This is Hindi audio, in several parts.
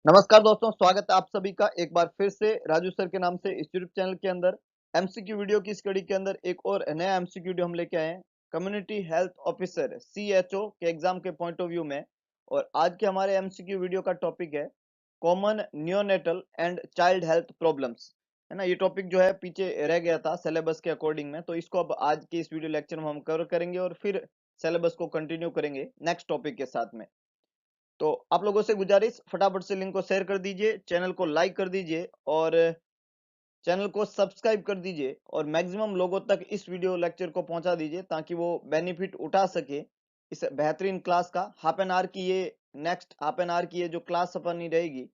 नमस्कार दोस्तों, स्वागत है आप सभी का एक बार फिर से राजू सर के नाम से इस यूट्यूब चैनल के अंदर एमसीक्यू वीडियो की इस कड़ी के अंदर एक और नया एमसीक्यू वीडियो हम लेके आए हैं कम्युनिटी हेल्थ ऑफिसर सीएचओ के एग्जाम के पॉइंट ऑफ व्यू में। और आज के हमारे एमसीक्यू वीडियो का टॉपिक है common neonatal and child health problems. है ना, ये टॉपिक जो है पीछे रह गया था सिलेबस के अकॉर्डिंग में, तो इसको अब आज के इस वीडियो लेक्चर में हम कवर करेंगे और फिर सिलेबस को कंटिन्यू करेंगे नेक्स्ट टॉपिक के साथ में। तो आप लोगों से गुजारिश, फटाफट से लिंक को शेयर कर दीजिए, चैनल को लाइक कर दीजिए और चैनल को सब्सक्राइब कर दीजिए और मैक्सिमम लोगों तक इस वीडियो लेक्चर को पहुंचा दीजिए ताकि वो बेनिफिट उठा सके इस बेहतरीन क्लास का। हाफ एन आवर की ये नेक्स्ट हाफ एन आवर की ये जो क्लास अपनी रहेगी,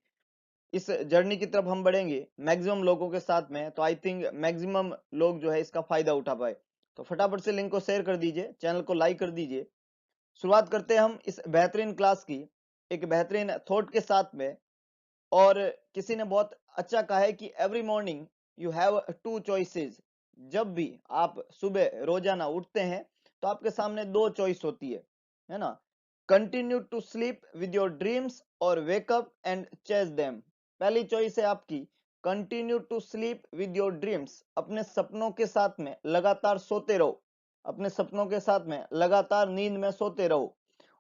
इस जर्नी की तरफ हम बढ़ेंगे मैक्सिमम लोगों के साथ में, तो आई थिंक मैक्सिमम लोग जो है इसका फायदा उठा पाए। तो फटाफट से लिंक को शेयर कर दीजिए, चैनल को लाइक कर दीजिए। शुरुआत करते हैं हम इस बेहतरीन क्लास की एक बेहतरीन थॉट के साथ में। और किसी ने बहुत अच्छा कहा है कि every morning you have two choices. जब भी आप सुबह रोजाना उठते हैं तो आपके सामने दो चॉइस होती है ना। Continue to sleep with your dreams और wake up and chase them. पहली चॉइस है आपकी continue to sleep with your dreams, अपने सपनों के साथ में लगातार सोते रहो, अपने सपनों के साथ में लगातार नींद में सोते रहो।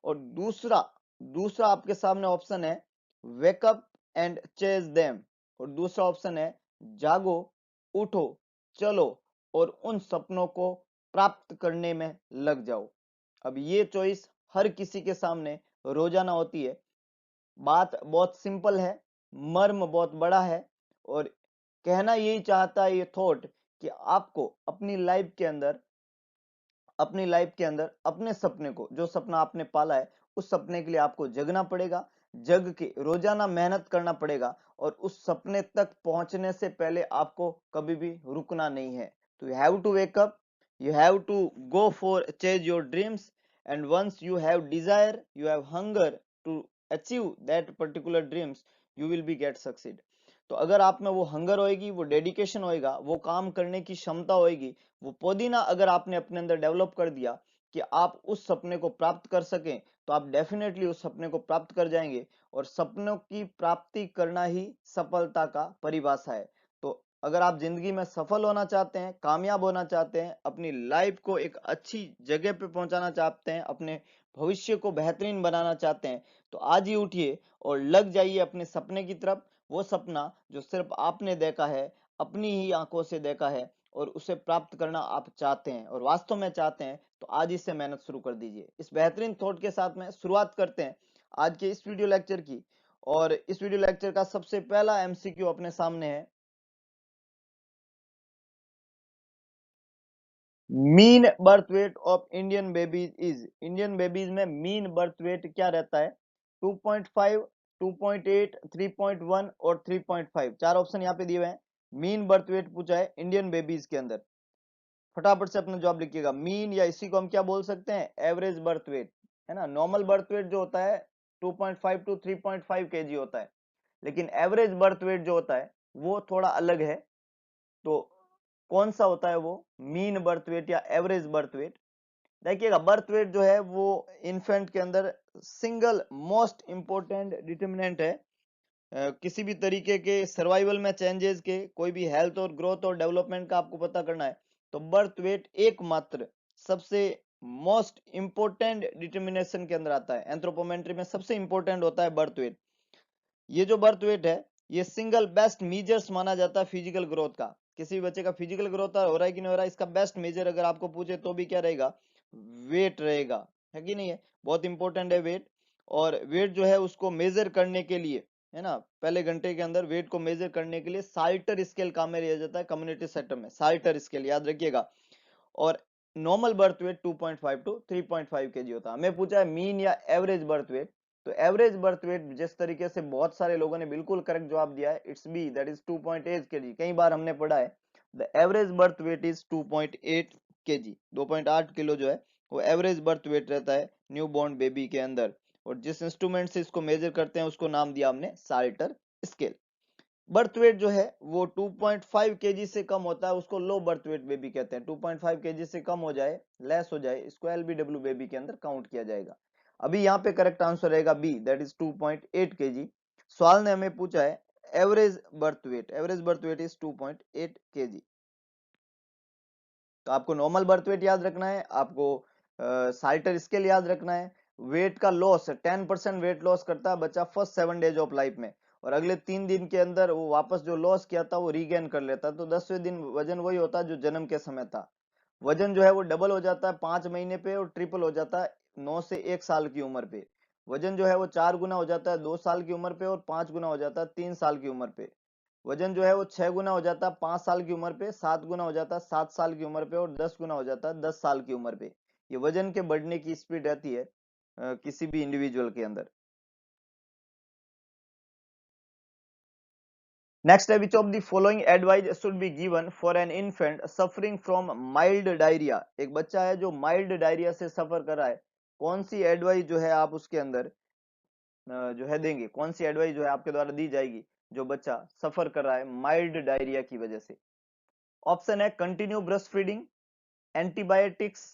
और दूसरा दूसरा आपके सामने ऑप्शन है वेकअप एंड चेज देम। और दूसरा ऑप्शन है जागो, उठो, चलो और उन सपनों को प्राप्त करने में लग जाओ। अब ये चॉइस हर किसी के सामने रोजाना होती है। बात बहुत सिंपल है, मर्म बहुत बड़ा है और कहना यही चाहता है ये थॉट कि आपको अपनी लाइफ के अंदर अपने सपने को, जो सपना आपने पाला है उस सपने के लिए आपको जगना पड़ेगा, जग के रोजाना मेहनत करना पड़ेगा और उस सपने तक पहुंचने से पहले आपको कभी भी रुकना नहीं है। तो you have to wake up, you have to go for chase your dreams and once you have desire, you have hunger to achieve that particular dreams, you will be get succeed. तो अगर आप में वो हंगर होएगी, वो डेडिकेशन होएगा, वो काम करने की क्षमता होएगी, वो पुदीना अगर आपने अपने अंदर डेवलप कर दिया कि आप उस सपने को प्राप्त कर सकें, तो आप डेफिनेटली उस सपने को प्राप्त कर जाएंगे। और सपनों की प्राप्ति करना ही सफलता का परिभाषा है। तो अगर आप जिंदगी में सफल होना चाहते हैं, कामयाब होना चाहते हैं, अपनी लाइफ को एक अच्छी जगह पे पहुंचाना चाहते हैं, अपने भविष्य को बेहतरीन बनाना चाहते हैं, तो आज ही उठिए और लग जाइए अपने सपने की तरफ। वो सपना जो सिर्फ आपने देखा है, अपनी ही आंखों से देखा है और उसे प्राप्त करना आप चाहते हैं और वास्तव में चाहते हैं, तो आज ही से मेहनत शुरू कर दीजिए। इस बेहतरीन थॉट के साथ में शुरुआत करते हैं आज के इस वीडियो लेक्चर की। और इस वीडियो लेक्चर का सबसे पहला एमसीक्यू अपने सामने है, mean birth weight of Indian babies is. Indian babies में मीन बर्थ वेट क्या रहता है? 2.5, 2.8, 3.1 और 3.5, चार ऑप्शन यहाँ पे दिए हुए हैं। मीन बर्थ वेट पूछा है इंडियन बेबीज के अंदर। फटाफट से अपना जवाब लिखिएगा। मीन या इसी को हम क्या बोल सकते हैं? Average birth wait. है ना, नॉर्मल बर्थ वेट जो होता है 2.5 टू 3.5 केजी होता है, लेकिन एवरेज बर्थ वेट जो होता है वो थोड़ा अलग है। तो कौन सा होता है वो? मीन बर्थ वेट या एवरेज बर्थ वेट। देखिएगा, बर्थ वेट जो है वो इन्फेंट के अंदर सिंगल मोस्ट इंपोर्टेंट डिटर्मिनेंट है किसी भी तरीके के सर्वाइवल में चेंजेस के, कोई भी हेल्थ और ग्रोथ और डेवलपमेंट का आपको पता करना है, तो बर्थ वेट एकमात्र सबसे मोस्ट इंपोर्टेंट डिटर्मिनेशन के अंदर आता है। एंथ्रोपोमेट्री में सबसे इंपोर्टेंट होता है बर्थ वेट। ये जो बर्थ वेट है ये सिंगल बेस्ट मेजर्स माना जाता है फिजिकल ग्रोथ का। किसी भी बच्चे का फिजिकल ग्रोथ हो रहा है कि नहीं हो रहा है, इसका बेस्ट मेजर अगर आपको पूछे तो भी क्या रहेगा? वेट रहेगा, है कि नहीं है? बहुत इंपॉर्टेंट है वेट। और वेट जो है उसको मेजर करने के लिए, है ना, पहले घंटे के अंदर वेट को मेजर करने के लिए साल्टर स्केल काम में लिया जाता है कम्युनिटी सेटअप में। साल्टर स्केल याद रखिएगा। और normal birth weight 2.5 to 3.5 KG होता है। हमें पूछा है मीन या एवरेज बर्थ वेट, तो एवरेज बर्थ वेट जिस तरीके से बहुत सारे लोगों ने बिल्कुल करेक्ट जवाब दिया है, it's B, that is 2.8 KG. कई बार हमने पढ़ा है the average birth weight is 2.8 KG. 2.8 kilo जो है वो एवरेज बर्थ वेट रहता है न्यू बॉर्न बेबी के अंदर। और जिस इंस्ट्रूमेंट से इसको मेजर करते हैं उसको नाम दिया हमने साल्टर स्केल। बर्थ वेट जो है वो 2.5 केजी से कम होता है उसको लो बर्थ वेट बेबी कहते हैं। 2.5 केजी से कम हो जाए, लेस हो जाए, इसको एलबीडब्ल्यू बेबी के अंदर काउंट किया जाएगा। अभी यहाँ पे करेक्ट आंसर रहेगा बी, दैट इज 2.8 केजी। सवाल ने हमें पूछा है average birth weight is 2.8 kg। तो आपको नॉर्मल बर्थ वेट याद रखना है, आपको साल्टर स्केल याद रखना है, वेट का लॉस 10% वेट लॉस करता है बच्चा फर्स्ट 7 डेज ऑफ लाइफ में, और अगले 3 दिन के अंदर वो वापस जो लॉस किया था वो रीगेन कर लेता है। तो 10वें दिन वजन वही होता है जो जन्म के समय था। वजन जो है वो डबल हो जाता है 5 महीने पे, और ट्रिपल हो जाता है 9 से 1 साल की उम्र पे। वजन जो है वो 4 गुना हो जाता है 2 साल की उम्र पे, और 5 गुना हो जाता है 3 साल की उम्र पे। वजन जो है वो 6 गुना हो जाता है 5 साल की उम्र पे, 7 गुना हो जाता है 7 साल की उम्र पे, और 10 गुना हो जाता है 10 साल की उम्र पे। ये वजन के बढ़ने की स्पीड रहती है किसी भी इंडिविजुअल के अंदर। नेक्स्ट है, which of the following advice should be given for an infant suffering from mild diarrhoea. एक बच्चा है जो माइल्ड डायरिया से सफर कर रहा है, कौन सी एडवाइस जो है आप उसके अंदर जो है देंगे, कौन सी एडवाइस जो है आपके द्वारा दी जाएगी जो बच्चा सफर कर रहा है माइल्ड डायरिया की वजह से। ऑप्शन है continue breast feeding, antibiotics,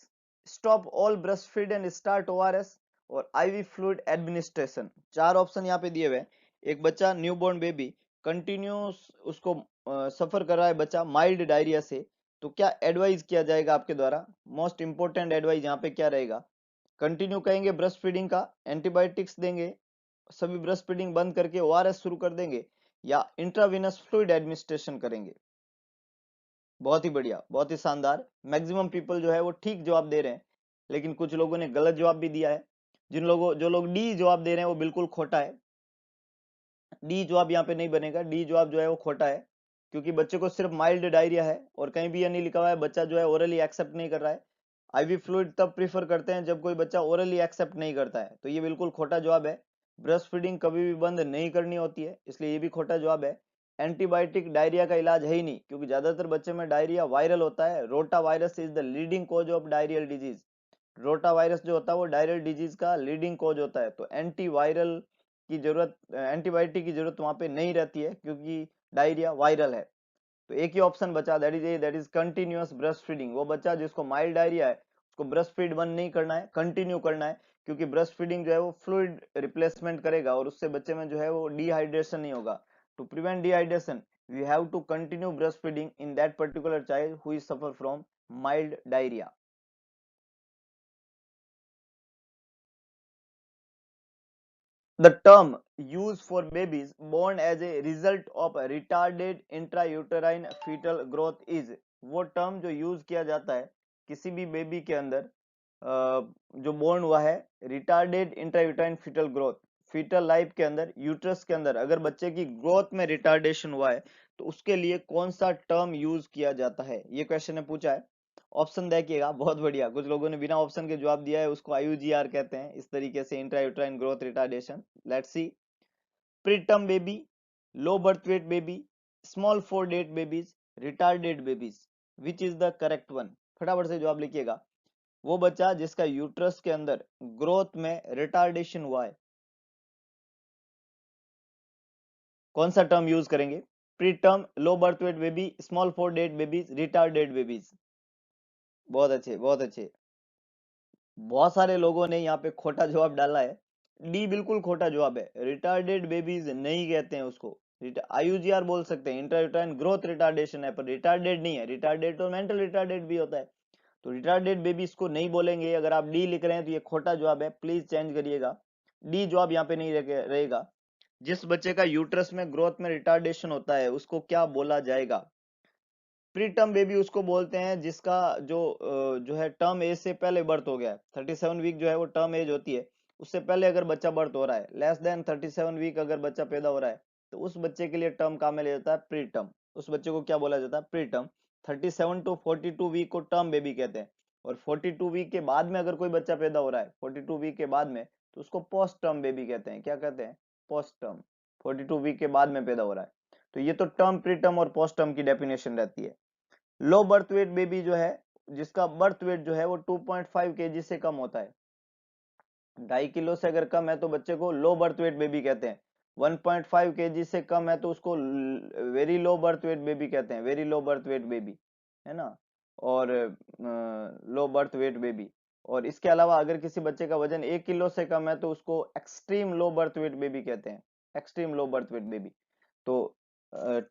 stop all breast feed and start ORS, और आईवी फ्लूइड एडमिनिस्ट्रेशन। चार ऑप्शन यहाँ पे दिए हुए हैं। एक बच्चा न्यूबॉर्न बेबी कंटिन्यूस उसको सफर कर रहा है बच्चा माइल्ड डायरिया से, तो क्या एडवाइस किया जाएगा आपके द्वारा? मोस्ट इंपोर्टेंट एडवाइस यहाँ पे क्या रहेगा? कंटिन्यू कहेंगे ब्रेस्ट फीडिंग का, एंटीबायोटिक्स देंगे, सभी ब्रेस्ट फीडिंग बंद करके ओआरएस शुरू कर देंगे, या इंट्रावेनस फ्लूइड एडमिनिस्ट्रेशन करेंगे? बहुत ही बढ़िया, बहुत ही शानदार। मैक्सिमम पीपल जो है वो ठीक जवाब दे रहे हैं, लेकिन कुछ लोगों ने गलत जवाब भी दिया है। जो लोग डी जवाब दे रहे हैं वो बिल्कुल खोटा है। डी जवाब यहाँ पे नहीं बनेगा, डी जवाब जो है वो खोटा है, क्योंकि बच्चे को सिर्फ माइल्ड डायरिया है और कहीं भी ये नहीं लिखा हुआ है बच्चा जो है ओरली एक्सेप्ट नहीं कर रहा है। आईवी फ्लूइड तब प्रीफर करते हैं जब कोई बच्चा ओरली एक्सेप्ट नहीं करता है, तो ये बिल्कुल खोटा जवाब है। ब्रेस्ट फीडिंग कभी भी बंद नहीं करनी होती है, इसलिए ये भी खोटा जवाब है। एंटीबायोटिक डायरिया का इलाज है ही नहीं, क्योंकि ज्यादातर बच्चे में डायरिया वायरल होता है। Rota virus is the leading cause of diarrhoeal disease. Rota virus जो होता है वो डायरियल डिजीज का लीडिंग कॉज होता है, तो एंटीवायरल की जरूरत, एंटीबायोटिक की जरूरत वहां पे नहीं रहती है, क्योंकि डायरिया वायरल है। तो एक ही ऑप्शन बचा, that is continuous breast feeding. वो बच्चा जिसको माइल्ड डायरिया है उसको ब्रेस्ट फीड बंद नहीं करना है, कंटिन्यू करना है, क्योंकि ब्रेस्ट फीडिंग जो है वो फ्लूइड रिप्लेसमेंट करेगा और उससे बच्चे में जो है वो डिहाइड्रेशन नहीं होगा। To prevent dehydration we have to continue breast feeding in that particular child who is suffer from mild diarrhoea. The term used for babies born as a result of retarded intrauterine fetal growth is, वो टर्म जो यूज किया जाता है किसी भी बेबी के अंदर जो बोर्न हुआ है retarded intrauterine foetal growth, foetal life के अंदर यूट्रस के अंदर अगर बच्चे की ग्रोथ में रिटार्डेशन हुआ है तो उसके लिए कौन सा टर्म यूज किया जाता है, ये क्वेश्चन ने पूछा है। ऑप्शन देखिएगा, बहुत बढ़िया, कुछ लोगों ने बिना ऑप्शन के जवाब दिया है, उसको आईयूजीआर कहते हैं इस तरीके से, intrauterine growth retardation. Let's see, preterm baby, low birth weight baby, small for date babies, retarded babies, which is the correct one? फटाफट से जवाब लिखिएगा। वो बच्चा जिसका यूट्रस के अंदर ग्रोथ में रिटार्डेशन हुआ है, कौन सा टर्म यूज करेंगे? Preterm, low birth weight baby, small for date babies, retarded babies. बहुत अच्छे, बहुत अच्छे। बहुत सारे लोगों ने यहाँ पे खोटा जवाब डाला है। डी बिल्कुल खोटा जवाब है, रिटार्डेड बेबीज नहीं कहते हैं उसको। आईयूजीआर बोल सकते हैं, इंट्रायूटाइन ग्रोथ रिटार्डेशन है, पर रिटार्डेड नहीं है। रिटार्डेड तो मेंटल रिटार्डेड भी होता है, तो रिटार्डेड बेबीज को नहीं बोलेंगे। अगर आप डी लिख रहे हैं तो ये खोटा जवाब है, प्लीज चेंज करिएगा। डी जवाब यहाँ पे नहीं रहेगा। जिस बच्चे का यूट्रस में ग्रोथ में रिटार्डेशन होता है उसको क्या बोला जाएगा? प्रीटर्म बेबी उसको बोलते हैं जिसका जो है टर्म एज से पहले बर्थ हो गया है। 37 वीक जो है वो टर्म एज होती है, उससे पहले अगर बच्चा बर्थ हो रहा है, लेस देन 37 वीक अगर बच्चा पैदा हो रहा है, तो उस बच्चे के लिए टर्म काम में लिया जाता है प्रीटर्म। उस बच्चे को क्या बोला जाता है? प्रीटर्म। 37 to 42 वीक को टर्म बेबी कहते हैं, और 42 वीक के बाद में अगर कोई बच्चा पैदा हो रहा है 42 वीक के बाद में, तो उसको पोस्ट टर्म बेबी कहते हैं। क्या कहते हैं? Post term. 42 वीक के बाद में पैदा हो रहा है, तो ये तो टर्म, प्रीटर्म और पोस्ट टर्म की डेफिनेशन रहती है। लो बर्थ वेट बेबी जो है, जिसका बर्थ वेट जो है वो 2.5 kg से कम होता है, 2.5 किलो से अगर कम है तो बच्चे को लो बर्थ वेट बेबी कहते हैं। 1.5 kg से कम है तो उसको very low birth weight baby कहते हैं, very low birth weight baby, है ना, और लो बर्थ वेट बेबी। और इसके अलावा अगर किसी बच्चे का वजन 1 किलो से कम है तो उसको extreme low birth weight baby कहते हैं, extreme low birth weight baby. तो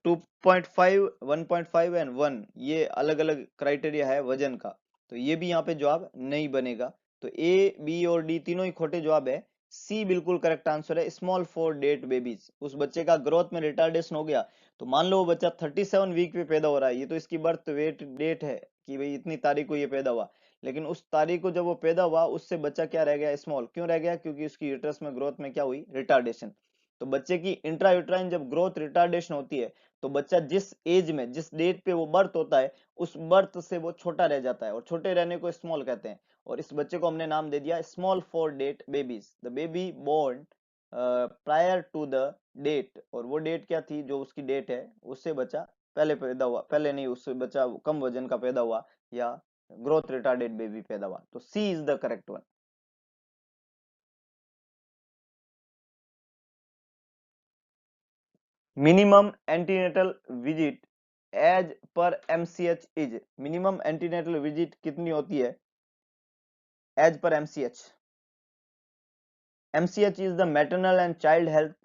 2.5, 1.5 एंड 1 ये अलग अलग क्राइटेरिया है वजन का, तो ये भी यहाँ पे जवाब नहीं बनेगा। तो ए, बी और डी तीनों ही खोटे जवाब है। सी बिल्कुल करेक्ट आंसर है, स्मॉल फॉर डेट बेबीज। उस बच्चे का ग्रोथ में रिटार्डेशन हो गया, तो मान लो वो बच्चा 37 वीक पे पैदा हो रहा है, ये तो इसकी बर्थ वेट डेट है कि भाई इतनी तारीख को ये पैदा हुआ, लेकिन उस तारीख को जब वो पैदा हुआ उससे बच्चा क्या रह गया, स्मॉल। क्यों रह गया? क्योंकि उसकी यूट्रस में ग्रोथ में क्या हुई, रिटार्डेशन। तो बच्चे की इंट्रा यूट्राइन जब ग्रोथ रिटार्डेशन होती है, तो बच्चा जिस एज में, जिस डेट पे वो बर्थ होता है, उस बर्थ से वो छोटा रह जाता है, और छोटे रहने को स्मॉल कहते हैं। और इस बच्चे को हमने नाम दे दिया small for date babies. The baby born prior to the date, और वो डेट क्या थी, जो उसकी डेट है उससे बच्चा पहले पैदा हुआ, पहले नहीं, उससे बच्चा कम वजन का पैदा हुआ, या ग्रोथ रिटार्डेड बेबी पैदा हुआ। तो C is the correct one. Minimum antenatal visit as per MCH is, minimum antenatal visit कितनी होती है as per MCH? MCH is the maternal and child health,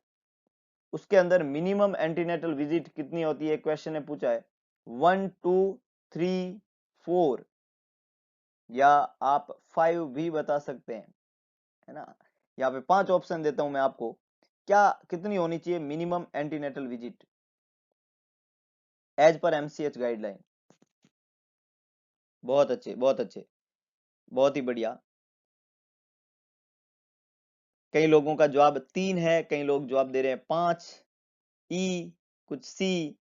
उसके अंदर मिनिमम एंटीनेटल विजिट कितनी होती है, क्वेश्चन ने पूछा है। 1, 2, 3, 4, या आप 5 भी बता सकते हैं, है ना। यहाँ पे 5 ऑप्शन देता हूं मैं आपको, क्या कितनी होनी चाहिए minimum antenatal visit as per MCH guideline? बहुत अच्छे, बहुत अच्छे, बहुत ही बढ़िया। कई लोगों का जवाब 3 है, कई लोग जवाब दे रहे हैं 5, ई, कुछ सी,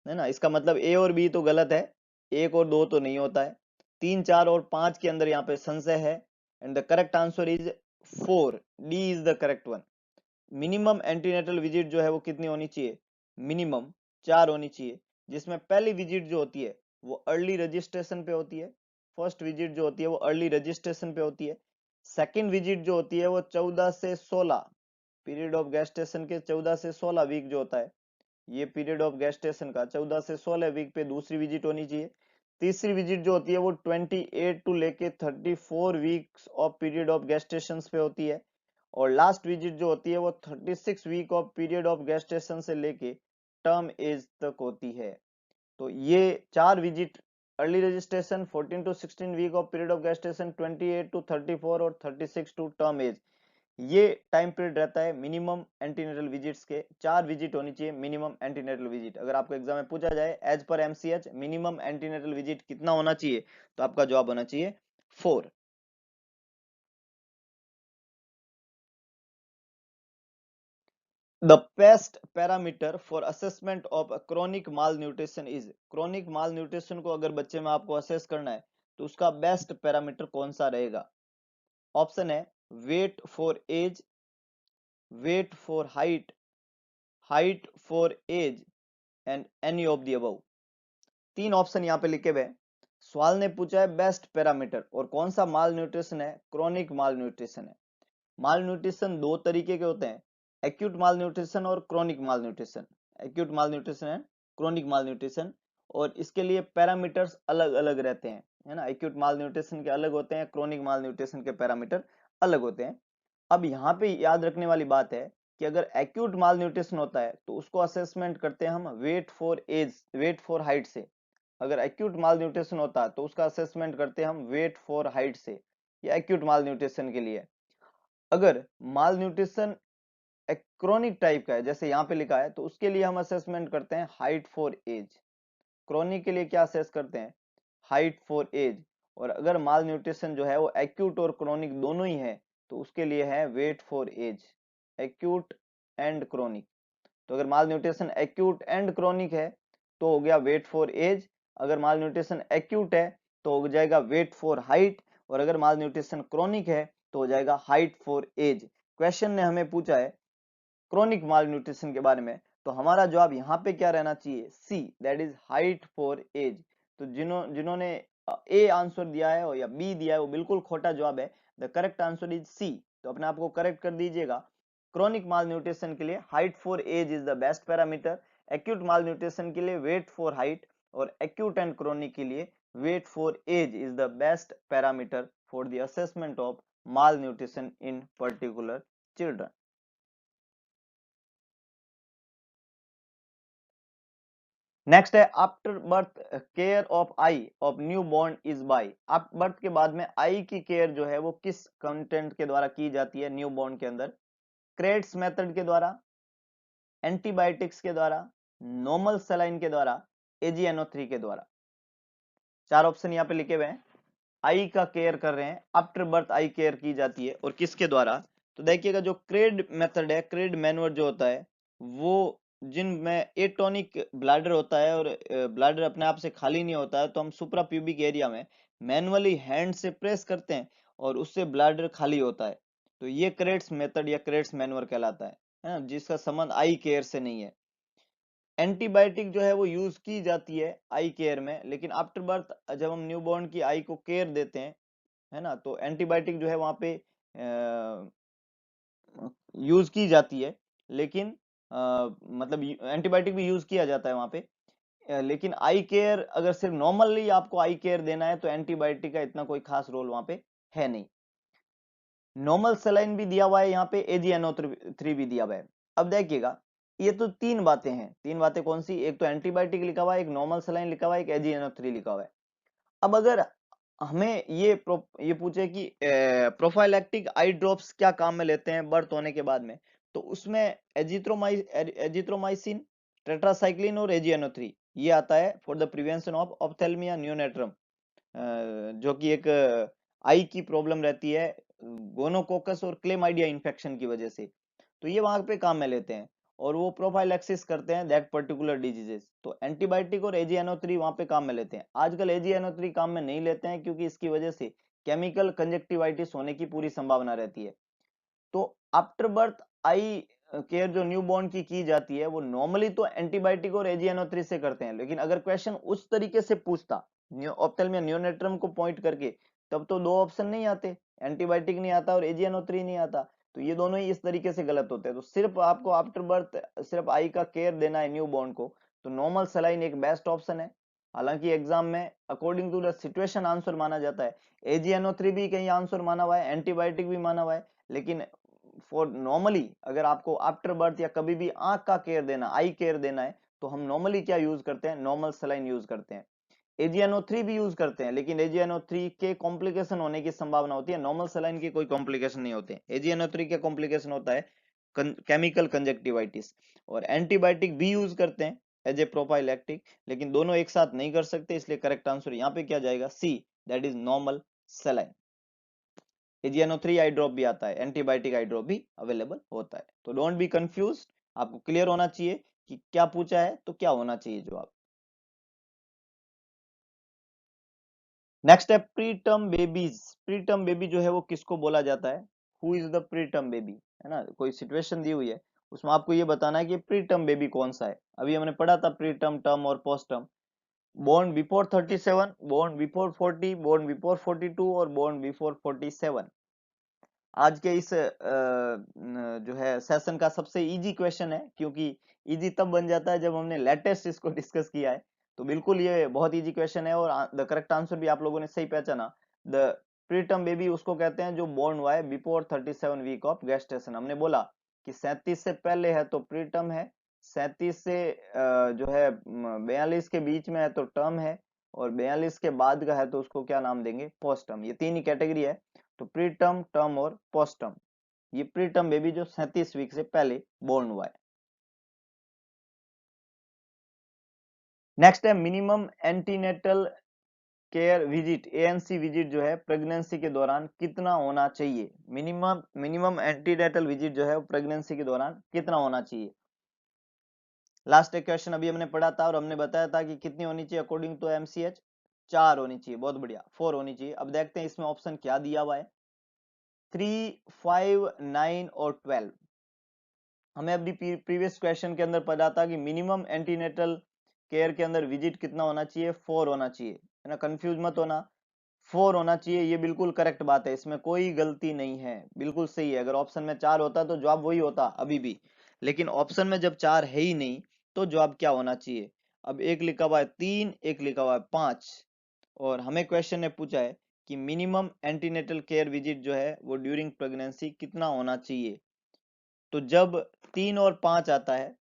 है ना। इसका मतलब ए और बी तो गलत है, 1 और 2 तो नहीं होता है, 3, 4 और 5 के अंदर यहाँ पे संशय है। And the correct answer is 4, D is the correct one. Minimum antenatal visit जो है वो कितनी होनी चाहिए, मिनिमम 4 होनी चाहिए, जिसमें पहली विजिट जो होती है वो अर्ली रजिस्ट्रेशन पे होती है। फर्स्ट विजिट जो होती है वो अर्ली रजिस्ट्रेशन पे होती है। सेकंड विजिट जो होती है वो 14 से 16, पीरियड ऑफ गेस्टेशन के 14 से 16 वीक जो होता है, ये पीरियड ऑफ गेस्टेशन का 14 से 16 वीक पे दूसरी विजिट होनी चाहिए। तीसरी विजिट जो होती है वो 28 टू लेके 34 weeks of period of gestation पे होती है। और लास्ट विजिट जो होती है वो 36 week of period of gestation से लेके टर्म एज तक होती है। तो ये 4 visit, early registration, 14 to 16 week of period of gestation, 28 to 34 और 36 टू टर्म एज, ये टाइम पीरियड रहता है मिनिमम एंटीनेटल विजिट्स के। 4 विजिट होनी चाहिए मिनिमम एंटीनेटल विजिट। अगर आपको एग्जाम में पूछा जाए as per MCH minimum antenatal visit कितना होना चाहिए, तो आपका जवाब होना चाहिए 4। The best parameter for assessment of chronic mall nutrition is, chronic mall nutrition को अगर बच्चे में आपको असेस करना है तो उसका बेस्ट पैरामीटर कौन सा रहेगा? ऑप्शन है weight for age, weight for height, height for age, and any of the above. 3 option यहाँ पे लिखे हुए हैं। सवाल ने पूछा है बेस्ट पैरामीटर, और कौन सा माल न्यूट्रिशन है, क्रोनिक माल न्यूट्रिशन है। माल न्यूट्रिशन दो तरीके के होते हैं, एक्यूट माल न्यूट्रिशन और क्रोनिक माल न्यूट्रिशन। एक्यूट माल न्यूट्रिशन है, क्रोनिक माल न्यूट्रिशन, और इसके लिए पैरामीटर्स अलग अलग रहते हैं, है ना। एक्यूट माल न्यूट्रिशन के अलग होते हैं, क्रोनिक माल न्यूट्रिशन के पैरामीटर अलग होते हैं। अब यहाँ पे याद रखने वाली बात है कि अगर एक्यूट माल न्यूट्रिशन होता है तो उसको असेसमेंट करते हैं हम weight for age, weight for height से। अगर एक्यूट माल न्यूट्रिशन होता है तो उसका असेसमेंट करते हैं हम वेट फॉर हाइट से, या एक्यूट माल न्यूट्रिशन के लिए। अगर माल न्यूट्रिशन क्रोनिक टाइप का है जैसे यहाँ पे लिखा है, तो उसके लिए हम असेसमेंट करते हैं हाइट फॉर एज। क्रोनिक के लिए क्या असेस करते हैं, हाइट फॉर एज। और अगर माल न्यूट्रिशन जो है वो एक्यूट और क्रोनिक दोनों ही है, तो उसके लिए है weight for age, acute and chronic. तो अगर malnutrition acute and chronic है तो हो गया वेट फॉर एज, अगर माल न्यूट्रिशन एक्यूट है तो हो जाएगा वेट फॉर हाइट, और अगर माल न्यूट्रिशन क्रोनिक है तो हो जाएगा हाइट फॉर एज। क्वेश्चन ने हमें पूछा है क्रोनिक माल न्यूट्रिशन के बारे में, तो हमारा जवाब यहाँ पे क्या रहना चाहिए, C, that is height for age. तो जिन्होंने ए आंसर दिया है और या बी दिया है वो बिल्कुल खोटा जवाब है। The correct answer is C. तो अपने आप को करेक्ट कर दीजिएगा। क्रोनिक माल न्यूट्रिशन के लिए height for age is the best parameter, acute malnutrition के लिए वेट फॉर हाइट, और एक्यूट एंड क्रोनिक के लिए weight for age is the best parameter for the assessment of malnutrition in particular children. Next है after birth care of eye of newborn is by. आप बर्थ के बाद में आई की केयर जो है वो किस कंटेंट के द्वारा की जाती है न्यू बॉर्न के अंदर? क्रेट्स मेथड के द्वारा, एंटीबायोटिक्स के द्वारा, नॉर्मल सलाइन के द्वारा, AGNO3 के द्वारा। चार ऑप्शन यहाँ पे लिखे हुए हैं। आई का केयर कर रहे हैं, आफ्टर बर्थ आई केयर की जाती है और किसके द्वारा? तो देखिएगा जो क्रेड मेथड है, क्रेड मैनुअर जो होता है वो जिनमें एटोनिक ब्लैडर होता है और ब्लैडर अपने आप से खाली नहीं होता है, तो हम सुप्रा प्यूबिक एरिया में मैनुअली हैंड से प्रेस करते हैं और उससे ब्लैडर खाली होता है। तो ये क्रेड्स मेथड या क्रेड्स मैनुअर कहलाता है ना, जिसका संबंध आई केयर से नहीं है। एंटीबायोटिक जो है वो यूज की जाती है आई केयर में, लेकिन आफ्टर बर्थ जब हम न्यूबॉर्न की आई को केयर देते हैं, है ना, तो एंटीबायोटिक जो है वहां पे यूज की जाती है, लेकिन मतलब एंटीबायोटिक भी यूज किया जाता है वहां पे। लेकिन आई केयर अगर सिर्फ नॉर्मली आपको आई केयर देना है तो एंटीबायोटिक का इतना कोई खास रोल वहां पे है नहीं। नॉर्मल सलाइन भी दिया हुआ है यहाँ पे, AGNO3 भी दिया हुआ है। अब देखिएगा ये तो तीन बातें हैं। तीन बातें कौन सी? एक तो एंटीबायोटिक लिखा हुआ है, एक नॉर्मल सलाइन लिखा हुआ है, एक AGNO3 लिखा हुआ है। अब अगर हमें ये पूछे कि प्रोफाइलैक्टिक आई ड्रॉप्स क्या काम में लेते हैं बर्थ होने के बाद में, तो उसमें एजिथ्रोमाइसिन, टेट्रासाइक्लिन और AGNO3 ये आता है for the prevention of ophthalmia neonatorum, जो कि एक आई की प्रॉब्लम रहती है गोनोकोकस और क्लेमाइडिया इन्फेक्शन की वजह से। तो ये वहां पे काम में लेते हैं और वो प्रोफाइलैक्सिस करते हैं दैट पर्टिकुलर डिजीजेस। तो एंटीबायोटिक और AGNO3 वहां पे काम में लेते हैं। आजकल AGNO3 काम में नहीं लेते हैं क्योंकि इसकी वजह से केमिकल कंजक्टिवाइटिस होने की पूरी संभावना रहती है। तो आफ्टर बर्थ आई केयर जो न्यूबॉर्न की जाती है वो नॉर्मली तो एंटीबायोटिक और AGNO3 से करते हैं, लेकिन अगर क्वेश्चन उस तरीके से पूछता ऑप्थेल्मिया नियोनेट्रम को पॉइंट करके, तब तो दो ऑप्शन नहीं आते, एंटीबायोटिक नहीं आता और AGNO3 नहीं आता। तो ये दोनों ही इस तरीके से गलत होते हैं। तो सिर्फ आपको आफ्टर बर्थ सिर्फ आई का केयर देना है न्यूबॉर्न को, तो नॉर्मल सलाइन एक बेस्ट ऑप्शन है। हालांकि एग्जाम में according to the situation answer माना जाता है, AGNO3 भी कहीं आंसर माना हुआ है, एंटीबायोटिक भी माना हुआ है, लेकिन फॉर नॉर्मली अगर आपको आफ्टर बर्थ या कभी भी आंख का केयर देना, आई केयर देना है, तो हम नॉर्मली क्या यूज करते हैं? नॉर्मल सलाइन यूज करते हैं। AGNO3 भी यूज करते हैं, लेकिन AGNO3 के कॉम्प्लिकेशन होने की संभावना होती है, नॉर्मल सलाइन की कोई कॉम्प्लिकेशन नहीं होते। AGNO3 के कॉम्प्लिकेशन होता है केमिकल कंजक्टिवाइटिस। और एंटीबायोटिक भी यूज करते हैं एज ए प्रोफाइलैक्टिक, लेकिन दोनों एक साथ नहीं कर सकते, इसलिए करेक्ट आंसर यहाँ पे क्या जाएगा? C, that is normal saline. AGNO3 eye drop भी आता है, एंटीबायोटिक आई ड्रॉप भी अवेलेबल होता है। तो डोंट बी कंफ्यूज, आपको क्लियर होना चाहिए कि क्या पूछा है तो क्या होना चाहिए जवाब। नेक्स्ट है pre term babies. Pre term baby जो है वो किसको बोला जाता है? Who is the pre term baby? है ना, कोई सिचुएशन दी हुई है, उसमें आपको ये बताना है कि प्री टर्म बेबी कौन सा है। अभी हमने पढ़ा था प्री टर्म, टर्म और post term. Born before 37, born before 40, born before 42 और बोर्न बिफोर 47। आज के इस जो है सेशन का सबसे इजी क्वेश्चन है, क्योंकि इजी तब बन जाता है जब हमने लेटेस्ट इसको डिस्कस किया है। तो बिल्कुल ये बहुत इजी क्वेश्चन है और द करेक्ट आंसर भी आप लोगों ने सही पहचाना। द प्रीटर्म बेबी उसको कहते हैं जो बोर्न हुआ है बिफोर 37 वीक ऑफ गेस्टेशन। हमने बोला कि 37 से पहले है तो प्रीटर्म है, 37 से जो है 42 के बीच में है तो टर्म है, और 42 के बाद का है तो उसको क्या नाम देंगे? Post term. ये तीन ही कैटेगरी है, तो प्री टर्म, टर्म और पोस्ट टर्म। ये प्री टर्म बेबी जो 37 वीक से पहले बोर्न हुआ है। नेक्स्ट है minimum antenatal care visit, ANC visit जो है प्रेगनेंसी के दौरान कितना होना चाहिए? मिनिमम मिनिमम एंटीनेटल विजिट जो है वो प्रेगनेंसी के दौरान कितना होना चाहिए? लास्ट एक क्वेश्चन अभी हमने पढ़ा था और हमने बताया था कि कितनी होनी चाहिए अकॉर्डिंग टू MCH? 4 होनी चाहिए। बहुत बढ़िया, 4 होनी चाहिए। अब देखते हैं इसमें ऑप्शन क्या दिया हुआ है। 3, 5, 9 और 12। हमें अभी प्रीवियस क्वेश्चन के अंदर पता था कि मिनिमम एंटीनेटल केयर के अंदर विजिट कितना होना चाहिए? 4 होना चाहिए, है ना, कंफ्यूज मत होना। 4 होना चाहिए, ये बिल्कुल करेक्ट बात है, इसमें कोई गलती नहीं है, बिल्कुल सही है। अगर ऑप्शन में 4 होता तो जवाब वही होता अभी भी, लेकिन ऑप्शन में जब 4 है ही नहीं तो जवाब क्या होना चाहिए? अब एक लिखा हुआ है 3, एक लिखा हुआ है 5, और हमें क्वेश्चन ने पूछा है कि मिनिमम एंटीनेटल केयर विजिट जो है वो ड्यूरिंग प्रेगनेंसी कितना होना चाहिए। तो जब 3 और 5 आता है,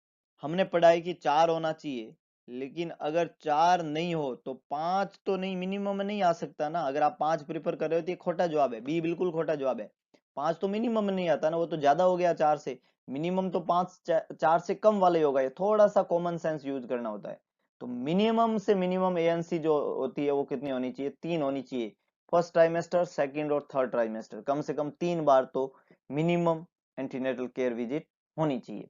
हमने पढ़ा है कि 4 होना चाहिए, लेकिन अगर 4 नहीं हो तो 5 तो नहीं, मिनिमम नहीं आ सकता ना। अगर आप 5 प्रेफर कर रहे हो तो ये खोटा जवाब है, बी बिल्कुल खोटा जवाब है। 5 तो मिनिमम नहीं आता ना, वो तो ज्यादा हो गया 4 से। मिनिमम तो 5 4 से कम वाला ही होगा। ये थोड़ा सा कॉमन सेंस यूज करना होता है। तो मिनिमम से मिनिमम एएनसी जो होती है वो कितनी होनी चाहिए? 3 होनी चाहिए। फर्स्ट ट्राइमेस्टर, सेकेंड और थर्ड ट्राइमेस्टर, कम से कम 3 बार तो मिनिमम एंटीनेटल केयर विजिट होनी चाहिए।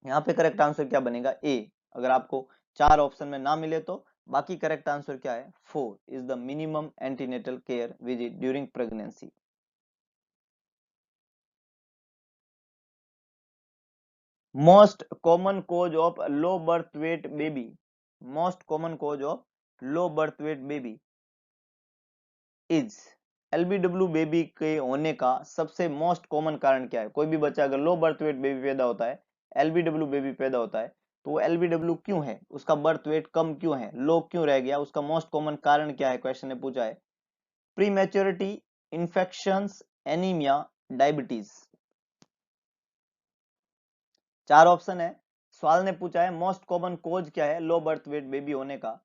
यहाँ पे करेक्ट आंसर क्या बनेगा? ए। अगर आपको 4 ऑप्शन में ना मिले तो बाकी करेक्ट आंसर क्या है? 4 is the minimum antenatal care visit during pregnancy. Most common cause of low birth weight baby. Most common cause of low birth weight baby is, LBW baby के होने का सबसे मोस्ट कॉमन कारण क्या है? कोई भी बच्चा अगर लो बर्थ वेट बेबी पैदा होता है, एलबीडब्ल्यू बेबी पैदा होता है, तो वो एलबीडब्ल्यू क्यों है? उसका बर्थ वेट कम क्यों है, लो क्यों रह गया? उसका मोस्ट कॉमन कारण क्या है? क्वेश्चन ने पूछा है। Prematurity, infections, anaemia, diabetes. 4 option है। सवाल ने पूछा है मोस्ट कॉमन कोज क्या है लो बर्थ वेट बेबी होने का?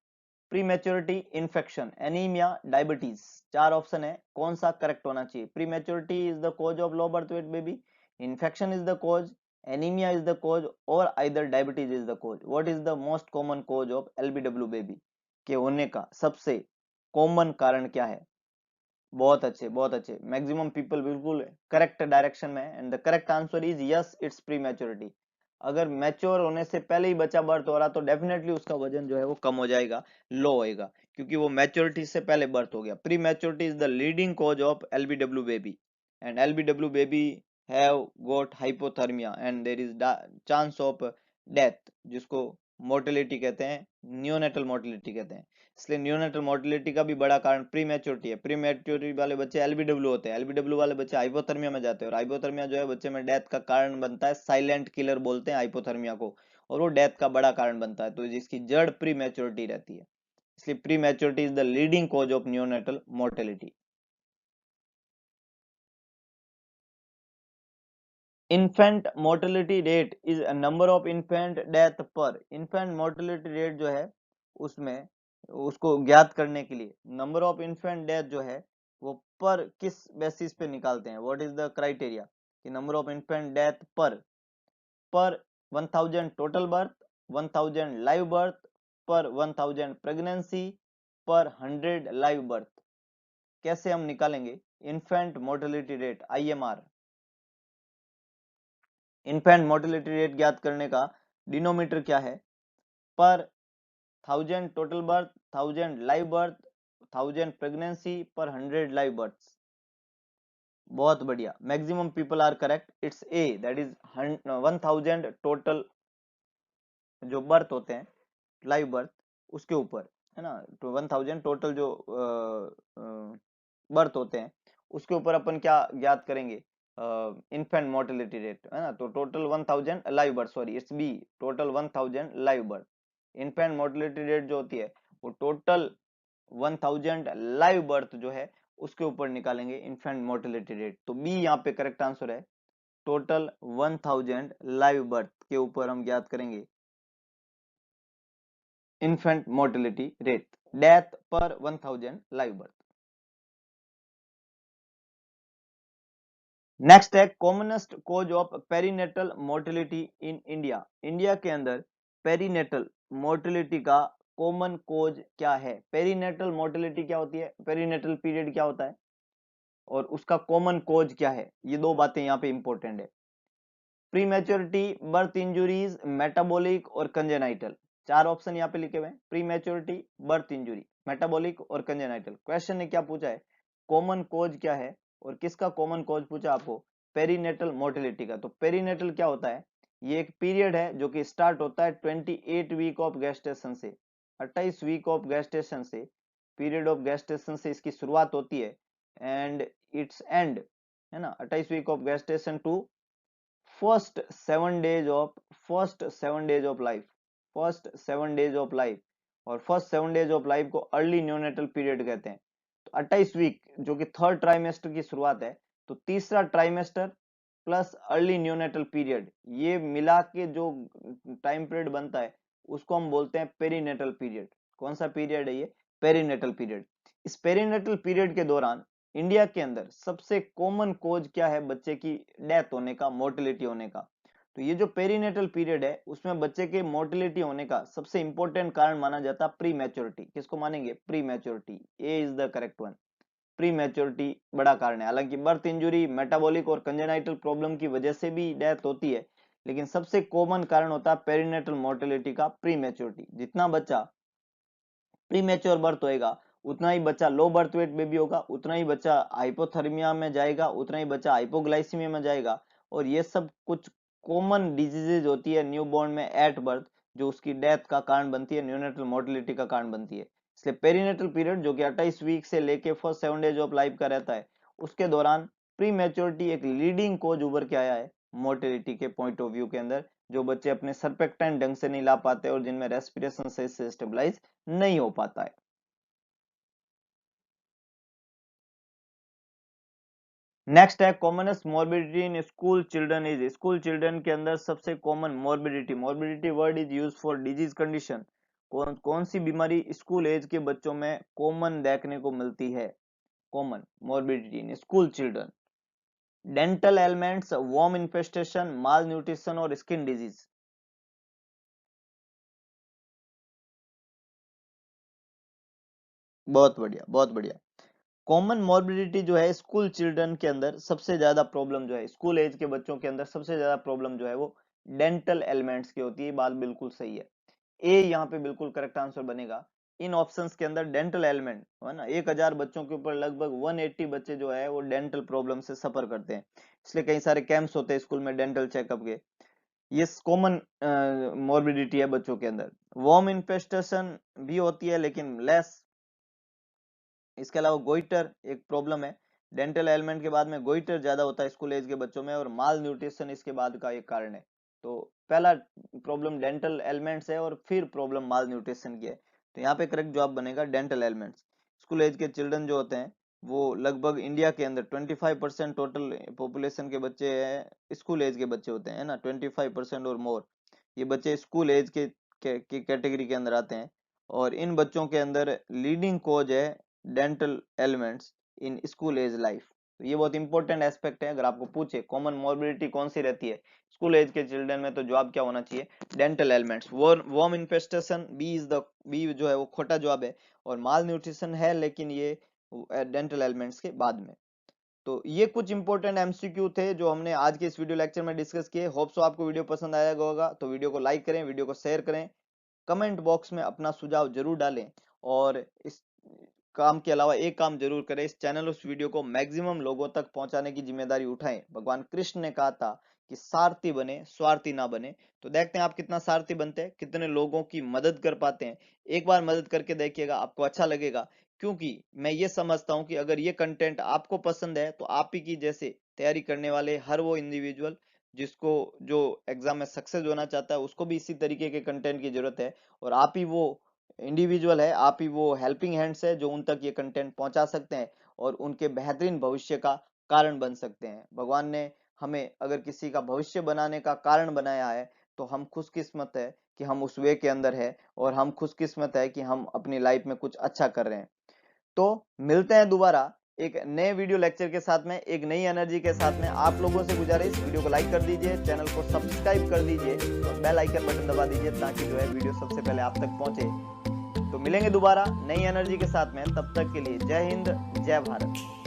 Prematurity, infection, anaemia, diabetes. 4 option है, कौन सा करेक्ट होना चाहिए? Prematurity is the cause of low birth weight baby, infection is the cause, anaemia is the cause, और either diabetes is the cause. What is the most common cause of LBW baby के होने का सबसे कॉमन कारण क्या है? बहुत अच्छे, बहुत अच्छे। मैक्सिमम पीपल बिल्कुल करेक्ट डायरेक्शन में है and the correct answer is yes, it's prematurity. अगर मैच्योर होने से पहले ही बच्चा बर्थ हो रहा तो डेफिनेटली उसका वजन जो है वो कम हो जाएगा, लो होएगा, क्योंकि वो मैच्योरिटी से पहले बर्थ हो गया। Prematurity is the leading cause of LBW baby and LBW baby have got hypothermia and there is chance of death, जिसको मोर्टेलिटी कहते हैं, नियोनेटल मोर्टेलिटी कहते हैं। इसलिए न्यूनेटल मोर्टेलिटी का भी बड़ा कारण प्री मैच्योरिटी है। प्री मैच्योरिटी वाले बच्चे एलबीडब्ल्यू होते हैं, एलबीडब्ल्यू वाले बच्चे हाइपोथर्मिया में जाते हैं, और हाइपोथर्मिया जो है बच्चे में डेथ का कारण बनता है। साइलेंट किलर बोलते हैं हाइपोथर्मिया को, और वो डेथ का बड़ा कारण बनता है। तो जिसकी जड़ प्री मैच्योरिटी रहती है, इसलिए pre maturity is the leading cause of neonatal mortality. Infant mortality rate is number of infant death पर। इन्फेंट मोर्टेलिटी रेट जो है उसमें उसको ज्ञात करने के लिए नंबर ऑफ इन्फेंट डेथ जो है वो पर किस बेसिस पे निकालते हैं? व्हाट इज द क्राइटेरिया कि number of infant death per 1000 total birth, 1000 live birth, पर 1000 प्रेगनेंसी, पर 100 लाइव बर्थ। कैसे हम निकालेंगे infant mortality rate, IMR? Infant mortality rate ज्ञात करने का डिनोमीटर क्या है? Per 1000 total birth, 1000 live birth, 1000 pregnancy, per 100 live birth. बहुत बढ़िया, maximum people are correct, it's a, that is 1000 total जो बर्थ होते हैं, लाइव बर्थ, उसके ऊपर, है ना। तो 1000 टोटल जो बर्थ होते हैं उसके ऊपर अपन क्या ज्ञात करेंगे? इन्फेंट मोर्टेलिटी रेट, है ना। तो total 1000 live birth, sorry it's B, total 1000 live birth. Infant mortality rate जो होती है वो टोटल 1000 लाइव बर्थ जो है उसके ऊपर निकालेंगे इन्फेंट मोर्टेलिटी रेट। तो बी यहाँ पे करेक्ट आंसर है। टोटल 1000 लाइव बर्थ के ऊपर हम ज्ञात करेंगे infant mortality rate, death per 1000 live birth. Next है commonest cause of perinatal mortality in India. India के अंदर पेरीनेटल मोर्टेलिटी का कॉमन कोज क्या है? पेरीनेटल मोर्टेलिटी क्या होती है, पेरीनेटल पीरियड क्या होता है, और उसका कॉमन कोज क्या है? ये दो बातें यहाँ पे इंपॉर्टेंट है। प्रीमेच्योरिटी, बर्थ इंजुरीज, मेटाबॉलिक और कंजेनाइटल। 4 ऑप्शन यहाँ पे लिखे हुए हैं, प्रीमेच्योरिटी, बर्थ इंजुरी, मेटाबॉलिक और कंजेनाइटल। क्वेश्चन ने क्या पूछा है? कॉमन कोज क्या है, और किसका कॉमन कोज पूछा आपको? पेरीनेटल मोर्टेलिटी का। तो पेरीनेटल क्या होता है? ये एक पीरियड है जो कि स्टार्ट होता है 28 वीक ऑफ गेस्टेशन से, 28 वीक ऑफ गेस्टेशन से, पीरियड ऑफ गेस्टेशन से इसकी शुरुआत होती है एंड इट्स एंड, है ना, 28 week of gestation to first 7 days of life, first 7 days of life, और फर्स्ट 7 डेज ऑफ लाइफ को अर्ली न्यूनेटल पीरियड कहते हैं। तो 28 वीक जो कि थर्ड ट्राइमेस्टर की शुरुआत है, तो तीसरा trimester plus early neonatal period, ये मिला के जो टाइम पीरियड बनता है उसको हम बोलते हैं पेरीनेटल पीरियड। कौन सा पीरियड है ये? Perinatal period. इस पेरीनेटल पीरियड के दौरान इंडिया के अंदर सबसे कॉमन कॉज क्या है बच्चे की डेथ होने का, मोर्टेलिटी होने का? तो ये जो पेरीनेटल पीरियड है उसमें बच्चे के मोर्टेलिटी होने का सबसे इंपॉर्टेंट कारण माना जाता है प्री मैच्योरिटी। किसको मानेंगे? Pre maturity. A is the correct one. Pre maturity बड़ा कारण है। हालांकि बर्थ इंजुरी, मेटाबॉलिक और कंजेनाइटल प्रॉब्लम की वजह से भी डेथ होती है, लेकिन सबसे कॉमन कारण होता है पेरीनेटल मोर्टेलिटी का प्री मैच्योरिटी। जितना बच्चा प्री मैच्योर बर्थ होएगा उतना ही बच्चा लो बर्थ वेट बेबी होगा, उतना ही बच्चा हाइपोथर्मिया में जाएगा, उतना ही बच्चा हाइपोग्लाइसीमिया में जाएगा। और ये सब कुछ कॉमन डिजीजेज होती है न्यूबॉर्न में एट बर्थ, जो उसकी डेथ का कारण बनती है, न्यूनेटल मोर्टेलिटी का कारण बनती है। इसलिए पेरीनेटल पीरियड जो कि 28 वीक से लेके फर्स्ट 7 डेज ऑफ लाइफ का रहता है, उसके दौरान प्री मैच्योरिटी एक लीडिंग कोज उभर के आया है मोर्टेलिटी के पॉइंट ऑफ व्यू के अंदर। जो बच्चे अपने सर्पेक्टाइन ढंग से नहीं ला पाते और जिनमें रेस्पिरेशन सही से स्टेबलाइज नहीं हो पाता है। नेक्स्ट है commonest morbidity in school children is. School children के अंदर सबसे common morbidity, morbidity word is use for disease condition. कौन सी बीमारी स्कूल एज के बच्चों में कॉमन देखने को मिलती है? Common morbidity in school children, dental ailments, worm infestation, malnutrition और स्किन डिजीज। बहुत बढ़िया, बहुत बढ़िया। कॉमन मॉर्बिडिटी जो है स्कूल चिल्ड्रन के अंदर सबसे ज्यादा प्रॉब्लम जो है, स्कूल एज के बच्चों के अंदर सबसे ज्यादा प्रॉब्लम जो है वो डेंटल एलिमेंट्स की होती है। बात बिल्कुल सही है, ए यहाँ पे बिल्कुल करेक्ट आंसर बनेगा। इन ऑप्शंस के अंदर डेंटल एलिमेंट है ना, 1000 बच्चों के ऊपर लगभग 180 बच्चे जो है वो डेंटल प्रॉब्लम से सफर करते हैं। इसलिए कई सारे कैंप्स होते हैं स्कूल में डेंटल चेकअप के। ये कॉमन मॉर्बिडिटी है बच्चों के अंदर। वॉर्म इन्फेस्टेशन भी होती है लेकिन लेस। इसके अलावा गोइटर एक प्रॉब्लम है, डेंटल एलिमेंट के बाद में गोइटर ज्यादा होता है स्कूल एज के बच्चों में, और माल न्यूट्रिशन इसके बाद का एक कारण है। तो पहला प्रॉब्लम डेंटल एलिमेंट्स है और फिर प्रॉब्लम माल न्यूट्रिशन की है। तो यहाँ पे करेक्ट जवाब बनेगा डेंटल एलिमेंट्स। स्कूल एज के चिल्ड्रन जो होते हैं वो लगभग इंडिया के अंदर 25% टोटल पॉपुलेशन के बच्चे हैं, स्कूल एज के बच्चे होते हैं ना, 25% और मोर। ये बच्चे स्कूल एज के कैटेगरी के अंदर आते हैं। और इन बच्चों के अंदर लीडिंग कोज है dental ailments in school age life. तो ये बहुत इंपॉर्टेंट एस्पेक्ट है। अगर आपको पूछे कॉमन मॉर्बिडिटी कौन सी रहती है स्कूल एज के चिल्ड्रन में, तो जवाब क्या होना चाहिए? Dental ailments. Worm infestation, B जो है वो खोटा जवाब है। और माल न्यूट्रिशन है लेकिन ये डेंटल एलिमेंट्स के बाद में। तो ये कुछ इंपॉर्टेंट एमसीक्यू थे जो हमने आज के इस वीडियो लेक्चर में डिस्कस किए। होप सो आपको वीडियो पसंद आया होगा। तो वीडियो को लाइक करें, वीडियो को शेयर करें, कमेंट बॉक्स में अपना सुझाव जरूर डालें। और इस काम के अलावा एक काम जरूर करें, इस चैनल उस वीडियो को मैक्सिमम लोगों तक पहुंचाने की जिम्मेदारी उठाएं। भगवान कृष्ण ने कहा था कि सारथी बने, स्वार्थी ना बने। तो देखते हैं आप कितना सारथी बनते हैं, कितने लोगों की मदद कर पाते हैं। एक बार मदद करके देखिएगा, आपको अच्छा लगेगा। क्योंकि मैं ये समझता हूं कि अगर ये कंटेंट आपको पसंद है तो आप ही की जैसे तैयारी करने वाले हर वो इंडिविजुअल जिसको जो एग्जाम में सक्सेस होना चाहता है उसको भी इसी तरीके के कंटेंट की जरूरत है। और आप ही वो इंडिविजुअल है, आप ही वो हेल्पिंग हैंड्स है जो उन तक ये कंटेंट पहुंचा सकते हैं और उनके बेहतरीन भविष्य का कारण बन सकते हैं। भगवान ने हमें अगर किसी का भविष्य बनाने का कारण बनाया है तो हम खुशकिस्मत है कि हम उस वे के अंदर है, और हम खुशकिस्मत है कि हम अपनी लाइफ में कुछ अच्छा कर रहे हैं। तो मिलते हैं दोबारा एक नए वीडियो लेक्चर के साथ में, एक नई एनर्जी के साथ में। आप लोगों से गुजारिश, वीडियो को लाइक कर दीजिए, चैनल को सब्सक्राइब कर दीजिए और बेल आइकन बटन दबा दीजिए ताकि जो है वीडियो सबसे पहले आप तक पहुंचे। तो मिलेंगे दोबारा नई एनर्जी के साथ में, तब तक के लिए जय हिंद, जय भारत।